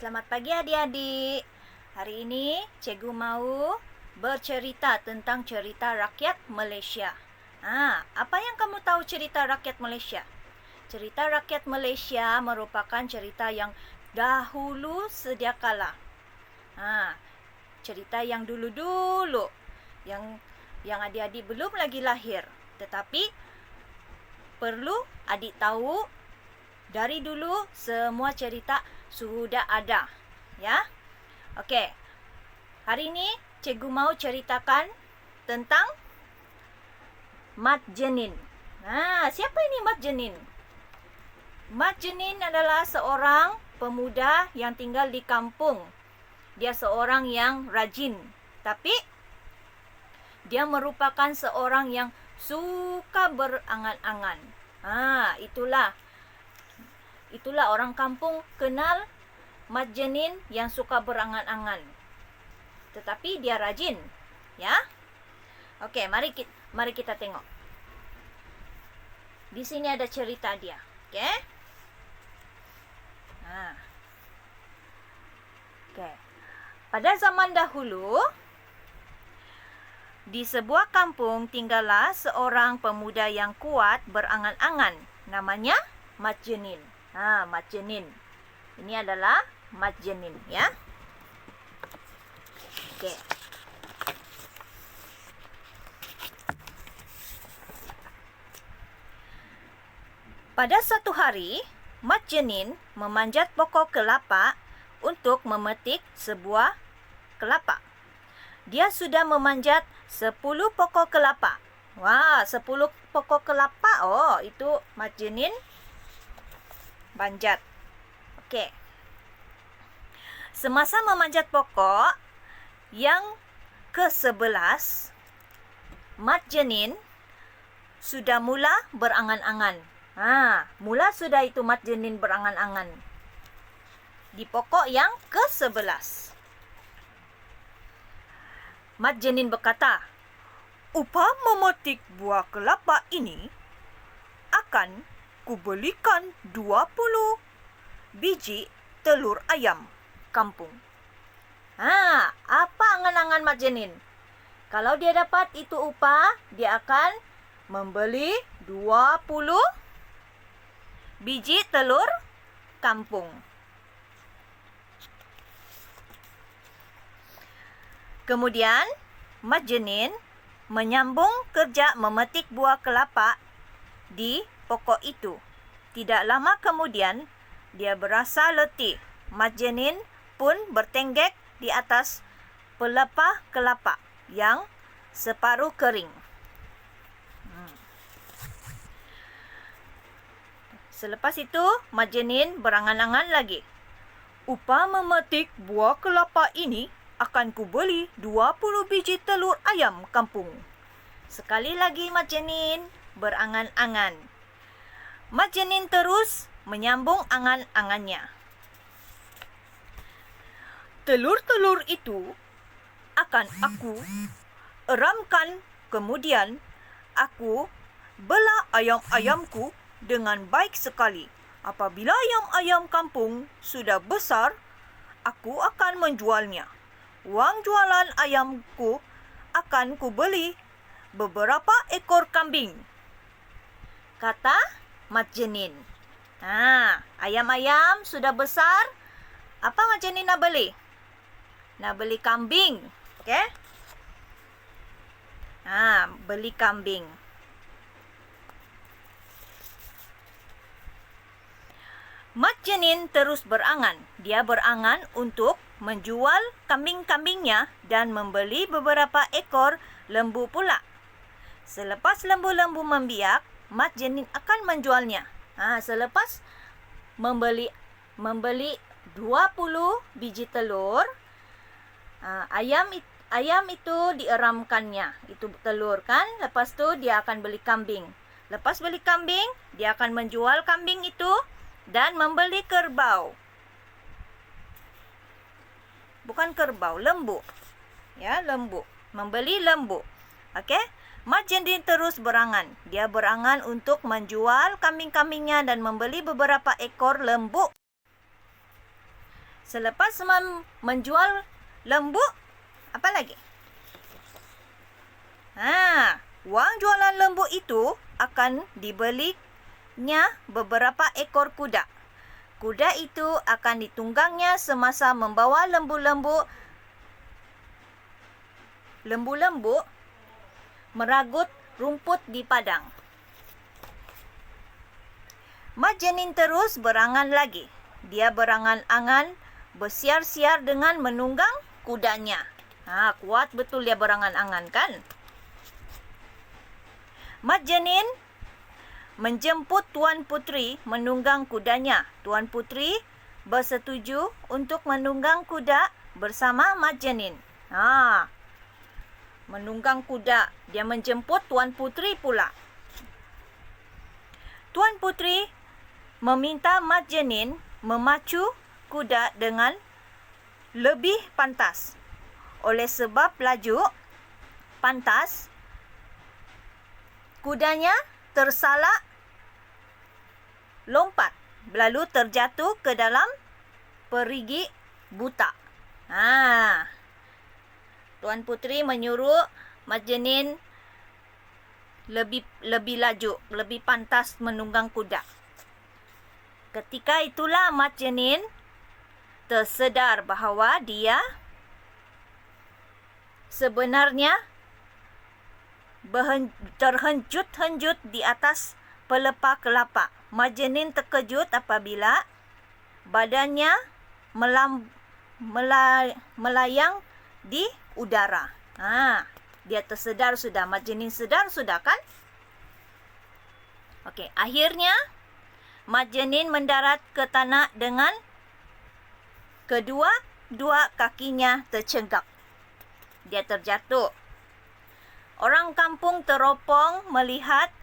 Selamat pagi adik-adik. Hari ini cikgu mau bercerita tentang cerita rakyat Malaysia. Apa yang kamu tahu cerita rakyat Malaysia? Cerita rakyat Malaysia merupakan cerita yang dahulu sedia kala. Cerita yang dulu-dulu, yang adik-adik belum lagi lahir. Tetapi perlu adik tahu dari dulu semua cerita sudah ada, ya. Okey. Hari ini cikgu mau ceritakan tentang Mat Jenin. Siapa ini Mat Jenin? Mat Jenin adalah seorang pemuda yang tinggal di kampung. Dia seorang yang rajin, tapi dia merupakan seorang yang suka berangan-angan. Itulah orang kampung kenal Mat Jenin yang suka berangan-angan. Tetapi dia rajin, ya. Okey, mari kita tengok. Di sini ada cerita dia, okey? Okey. Pada zaman dahulu, di sebuah kampung tinggallah seorang pemuda yang kuat berangan-angan. Namanya Mat Jenin. Mat Jenin. Ini adalah Mat Jenin, ya. Okey. Pada suatu hari, Mat Jenin memanjat pokok kelapa untuk memetik sebuah kelapa. Dia sudah memanjat 10 pokok kelapa. 10 pokok kelapa. Itu Mat Jenin panjat. Okey. Semasa memanjat pokok yang ke-11, Mat Jenin sudah mula berangan-angan. Mula sudah itu Mat Jenin berangan-angan di pokok yang ke-11. Mat Jenin berkata, "Upah memetik buah kelapa ini akan kubelikan 20 biji telur ayam kampung." Apa angan-angan Mat Jenin? Kalau dia dapat itu upah, dia akan membeli 20 biji telur kampung. Kemudian, Mat Jenin menyambung kerja memetik buah kelapa di pokok itu. Tidak lama kemudian, dia berasa letih. Mat Jenin pun bertenggek di atas pelepah kelapa yang separuh kering. Selepas itu, Mat Jenin berangan-angan lagi. "Upah memetik buah kelapa ini akan kubeli 20 biji telur ayam kampung." Sekali lagi Mat Jenin berangan-angan. Mat Jenin terus menyambung angan-angannya. "Telur-telur itu akan aku eramkan, kemudian aku belah ayam-ayamku dengan baik sekali. Apabila ayam-ayam kampung sudah besar, aku akan menjualnya. Wang jualan ayamku akan kubeli beberapa ekor kambing," kata Mat Jenin. Ayam-ayam sudah besar. Apa Mat Jenin nak beli? Nak beli kambing. Okey? Beli kambing. Mat Jenin terus berangan. Dia berangan untuk menjual kambing-kambingnya dan membeli beberapa ekor lembu pula. Selepas lembu-lembu membiak, Mat Jenin akan menjualnya. Selepas membeli 20 biji telur, ayam itu dieramkannya. Itu telur kan? Lepas tu dia akan beli kambing. Lepas beli kambing, dia akan menjual kambing itu dan membeli kerbau. Bukan kerbau, lembu. Ya, lembu. Membeli lembu. Okey? Mat Jenin terus berangan. Dia berangan untuk menjual kambing-kambingnya dan membeli beberapa ekor lembu. Selepas menjual lembu, apa lagi? Wang jualan lembu itu akan dibelinya beberapa ekor kuda. Kuda itu akan ditunggangnya semasa membawa lembu-lembu meragut rumput di padang. Mat Jenin terus berangan lagi. Dia berangan-angan, bersiar-siar dengan menunggang kudanya. Kuat betul dia berangan-angan, kan? Mat Jenin menjemput Tuan Putri menunggang kudanya. Tuan Putri bersetuju untuk menunggang kuda bersama Mat Jenin. Menunggang kuda. Dia menjemput Tuan Putri pula. Tuan Putri meminta Mat Jenin memacu kuda dengan lebih pantas. Oleh sebab laju pantas, kudanya tersalah lompat, lalu terjatuh ke dalam perigi buta. Tuan Putri menyuruh Mat Jenin lebih laju, lebih pantas menunggang kuda. Ketika itulah Mat Jenin tersedar bahawa dia sebenarnya terhenjut-henjut di atas pelepah kelapa. Mat Jenin terkejut apabila badannya melayang di udara. Dia tersedar sudah. Mat Jenin sedar sudah, kan? Okey, akhirnya Mat Jenin mendarat ke tanah dengan kedua-dua kakinya tercengkap. Dia terjatuh. Orang kampung teropong melihat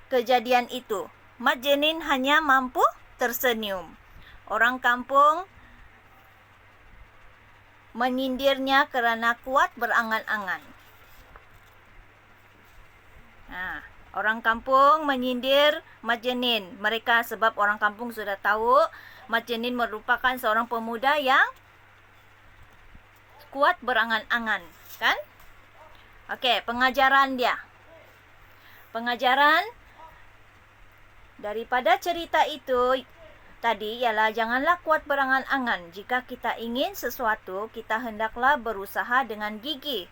kejadian itu. Mat Jenin hanya mampu tersenyum. Orang kampung menyindirnya kerana kuat berangan-angan. Orang kampung menyindir Mat Jenin. Mereka sebab orang kampung sudah tahu Mat Jenin merupakan seorang pemuda yang kuat berangan-angan, kan? Okey, pengajaran dia. Pengajaran daripada cerita itu tadi ialah janganlah kuat berangan-angan. Jika kita ingin sesuatu, kita hendaklah berusaha dengan gigih.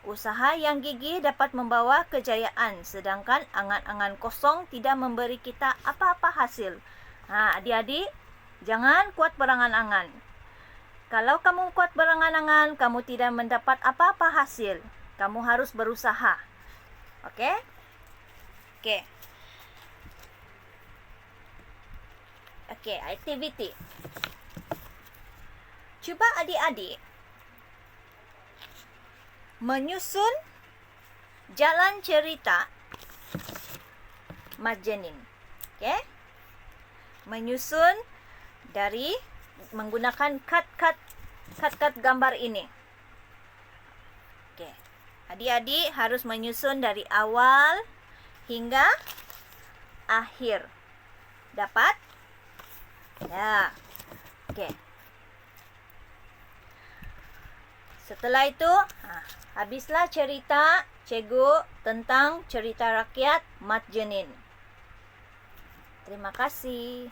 Usaha yang gigih dapat membawa kejayaan, sedangkan angan-angan kosong tidak memberi kita apa-apa hasil. Adik-adik, jangan kuat berangan-angan. Kalau kamu kuat berangan-angan, kamu tidak mendapat apa-apa hasil. Kamu harus berusaha. Okey? Okey. Okey, aktiviti. Cuba adik-adik menyusun jalan cerita Mat Jenin. Okey? Menyusun dari menggunakan kad gambar ini. Okey. Adik-adik harus menyusun dari awal hingga akhir. Dapat? Ya. Okey. Setelah itu, habislah cerita cikgu tentang cerita rakyat Mat Jenin. Terima kasih.